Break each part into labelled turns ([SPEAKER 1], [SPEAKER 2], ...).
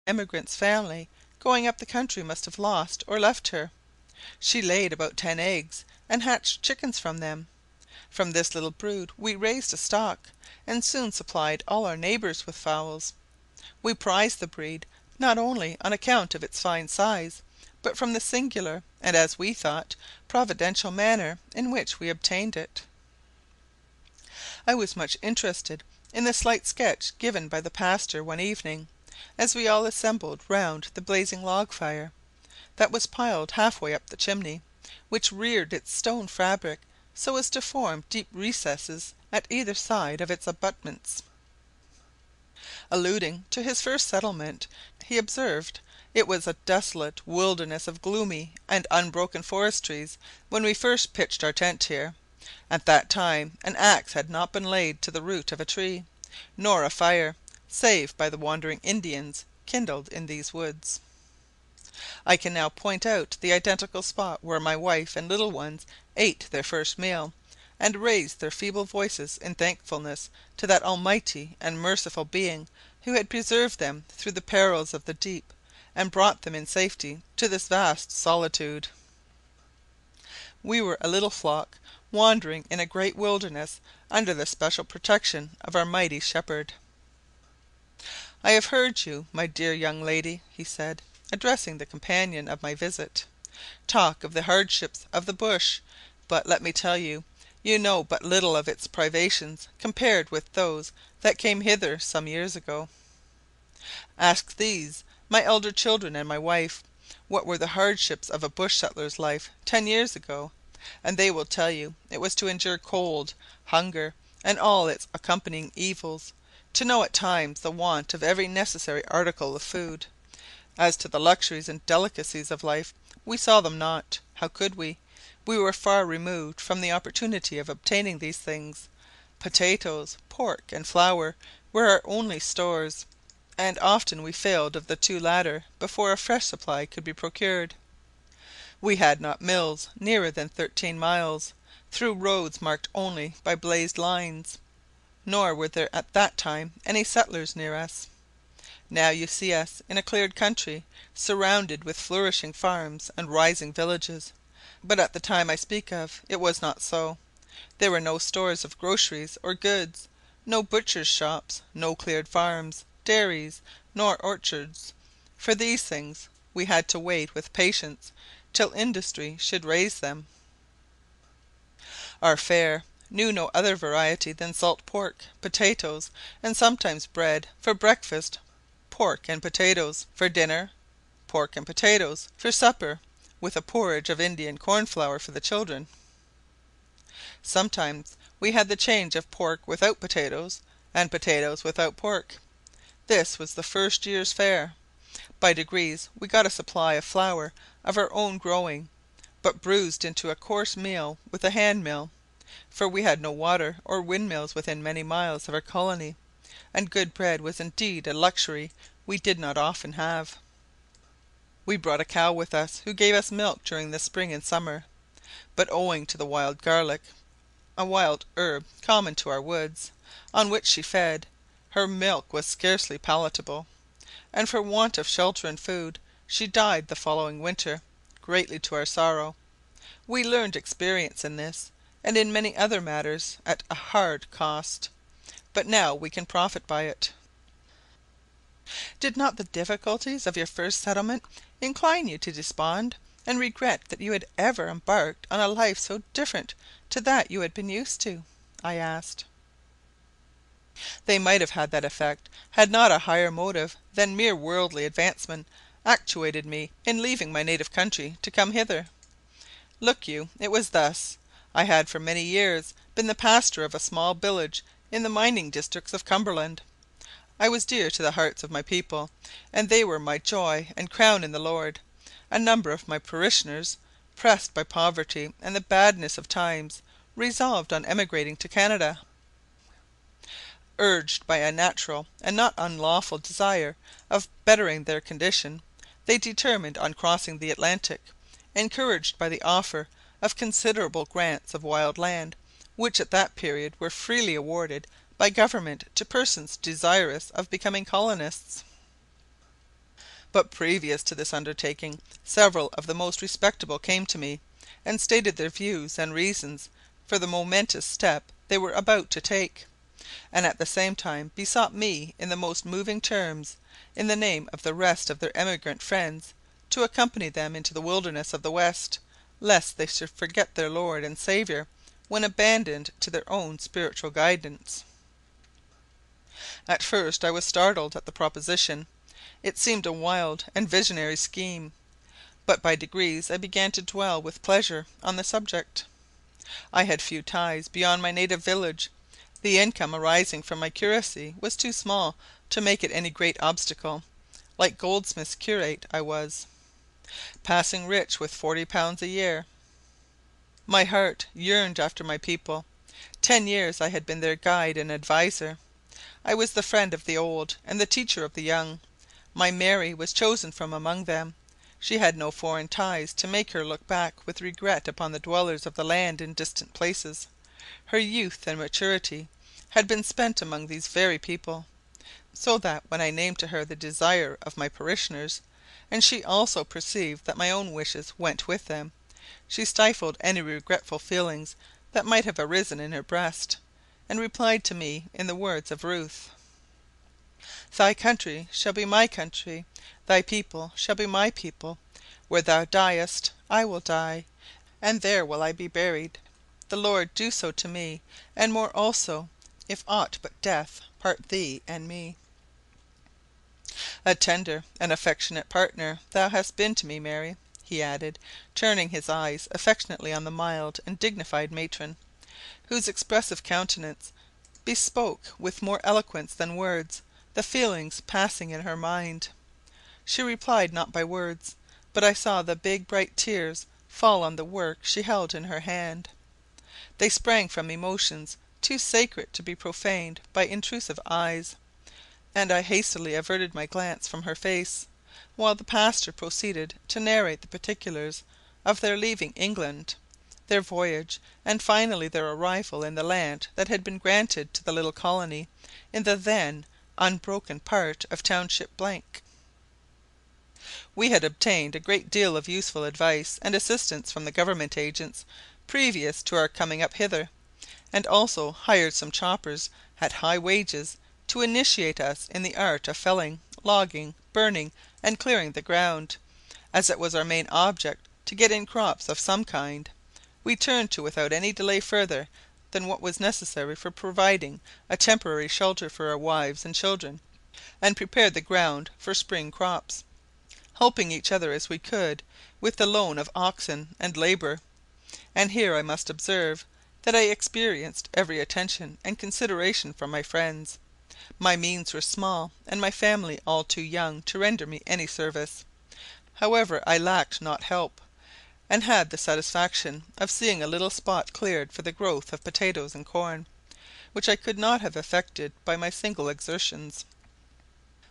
[SPEAKER 1] emigrant's family going up the country must have lost or left her. She laid about 10 eggs, and hatched chickens from them. From this little brood we raised a stock, and soon supplied all our neighbours with fowls. We prized the breed, not only on account of its fine size, but from the singular, and, as we thought, providential manner in which we obtained it. I was much interested in the slight sketch given by the pastor one evening, as we all assembled round the blazing log fire, that was piled half way up the chimney, which reared its stone fabric so as to form deep recesses at either side of its abutments. Alluding to his first settlement, he observed it was a desolate wilderness of gloomy and unbroken forest trees when we first pitched our tent here. At that time an axe had not been laid to the root of a tree, nor a fire, save by the wandering Indians, kindled in these woods. I can now point out the identical spot where my wife and little ones ate their first meal, and raised their feeble voices in thankfulness to that Almighty and merciful Being who had preserved them through the perils of the deep, and brought them in safety to this vast solitude. We were a little flock, wandering in a great wilderness under the special protection of our mighty Shepherd. "I have heard you, my dear young lady," he said, addressing the companion of my visit, "talk of the hardships of the bush, but let me tell you, you know but little of its privations compared with those that came hither some years ago. Ask these, my elder children and my wife, what were the hardships of a bush settler's life 10 years ago, and they will tell you it was to endure cold, hunger, and all its accompanying evils, to know at times the want of every necessary article of food. As to the luxuries and delicacies of life, we saw them not. How could we? We were far removed from the opportunity of obtaining these things. Potatoes, pork, and flour were our only stores, and often we failed of the two latter before a fresh supply could be procured. We had not mills nearer than 13 miles, through roads marked only by blazed lines, nor were there at that time any settlers near us. Now you see us in a cleared country, surrounded with flourishing farms and rising villages, but at the time I speak of it was not so. There were no stores of groceries or goods, no butchers' shops, no cleared farms, dairies, nor orchards. For these things we had to wait with patience till industry should raise them. Our fare knew no other variety than salt pork, potatoes, and sometimes bread for breakfast, pork and potatoes for dinner, pork and potatoes for supper, with a porridge of Indian corn flour for the children. Sometimes we had the change of pork without potatoes, and potatoes without pork. This was the first year's fare. By degrees we got a supply of flour of our own growing, but bruised into a coarse meal with a hand mill, for we had no water or windmills within many miles of our colony, and good bread was indeed a luxury we did not often have. We brought a cow with us who gave us milk during the spring and summer, but owing to the wild garlic, a wild herb common to our woods, on which she fed, her milk was scarcely palatable, and for want of shelter and food she died the following winter, greatly to our sorrow. We learned experience in this, and in many other matters, at a hard cost, but now we can profit by it. Did not the difficulties of your first settlement incline you to despond, and regret that you had ever embarked on a life so different to that you had been used to?" I asked. "They might have had that effect had not a higher motive than mere worldly advancement actuated me in leaving my native country to come hither. Look you, it was thus. I had for many years been the pastor of a small village in the mining districts of Cumberland. I was dear to the hearts of my people, and they were my joy and crown in the Lord. A number of my parishioners, pressed by poverty and the badness of times, resolved on emigrating to Canada. Urged by a natural and not unlawful desire of bettering their condition, they determined on crossing the Atlantic, encouraged by the offer of considerable grants of wild land, which at that period were freely awarded by government to persons desirous of becoming colonists. But previous to this undertaking, several of the most respectable came to me, and stated their views and reasons for the momentous step they were about to take, and at the same time besought me in the most moving terms, in the name of the rest of their emigrant friends, to accompany them into the wilderness of the West, lest they should forget their Lord and Saviour when abandoned to their own spiritual guidance. At first I was startled at the proposition. It seemed a wild and visionary scheme, but by degrees I began to dwell with pleasure on the subject. I had few ties beyond my native village. The income arising from my curacy was too small to make it any great obstacle. Like Goldsmith's curate I was, passing rich with £40 a year. My heart yearned after my people. 10 years I had been their guide and adviser. I was the friend of the old and the teacher of the young. My Mary was chosen from among them. She had no foreign ties to make her look back with regret upon the dwellers of the land in distant places. Her youth and maturity had been spent among these very people, so that when I named to her the desire of my parishioners, and she also perceived that my own wishes went with them, she stifled any regretful feelings that might have arisen in her breast, and replied to me in the words of Ruth: "Thy country shall be my country, thy people shall be my people. Where thou diest, I will die, and there will I be buried. The Lord do so to me, and more also, if aught but death part thee and me." A tender and affectionate partner thou hast been to me, Mary, he added, turning his eyes affectionately on the mild and dignified matron, whose expressive countenance bespoke with more eloquence than words the feelings passing in her mind. She replied not by words, but I saw the big bright tears fall on the work she held in her hand. They sprang from emotions too sacred to be profaned by intrusive eyes, and I hastily averted my glance from her face, while the pastor proceeded to narrate the particulars of their leaving England, their voyage, and finally their arrival in the land that had been granted to the little colony in the then unbroken part of Township . We had obtained a great deal of useful advice and assistance from the government agents previous to our coming up hither, and also hired some choppers at high wages to initiate us in the art of felling, logging, burning, and clearing the ground. As it was our main object to get in crops of some kind, we turned to without any delay further than what was necessary for providing a temporary shelter for our wives and children, and prepared the ground for spring crops, helping each other as we could with the loan of oxen and labour. And here I must observe that I experienced every attention and consideration from my friends. My means were small, and my family all too young to render me any service. However, I lacked not help, and had the satisfaction of seeing a little spot cleared for the growth of potatoes and corn, which I could not have effected by my single exertions.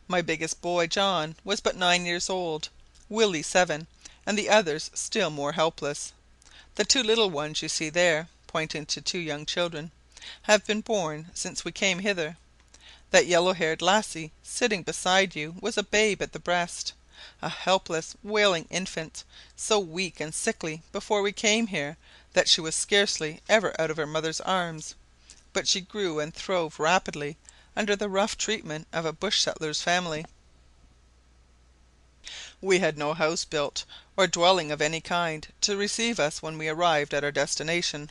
[SPEAKER 1] My biggest boy, John, was but 9 years old, Willie 7, and the others still more helpless. The 2 little ones you see there," pointing to 2 young children, "have been born since we came hither. That yellow haired lassie sitting beside you was a babe at the breast, a helpless wailing infant, so weak and sickly before we came here that she was scarcely ever out of her mother's arms; but she grew and throve rapidly under the rough treatment of a bush settler's family. We had no house built, or dwelling of any kind, to receive us when we arrived at our destination,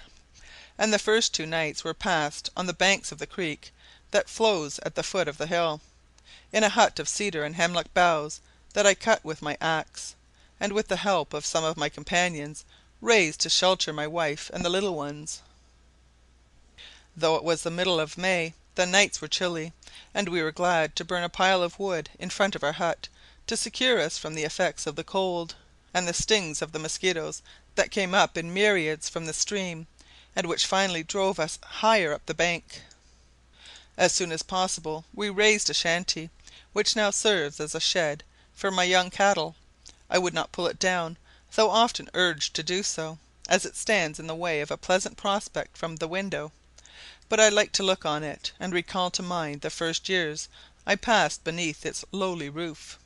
[SPEAKER 1] and the first 2 nights were passed on the banks of the creek that flows at the foot of the hill, in a hut of cedar and hemlock boughs that I cut with my axe, and with the help of some of my companions raised to shelter my wife and the little ones. Though it was the middle of May, the nights were chilly, and we were glad to burn a pile of wood in front of our hut to secure us from the effects of the cold, and the stings of the mosquitoes that came up in myriads from the stream, and which finally drove us higher up the bank. As soon as possible we raised a shanty, which now serves as a shed for my young cattle. I would not pull it down, though often urged to do so, as it stands in the way of a pleasant prospect from the window; but I like to look on it, and recall to mind the first years I passed beneath its lowly roof.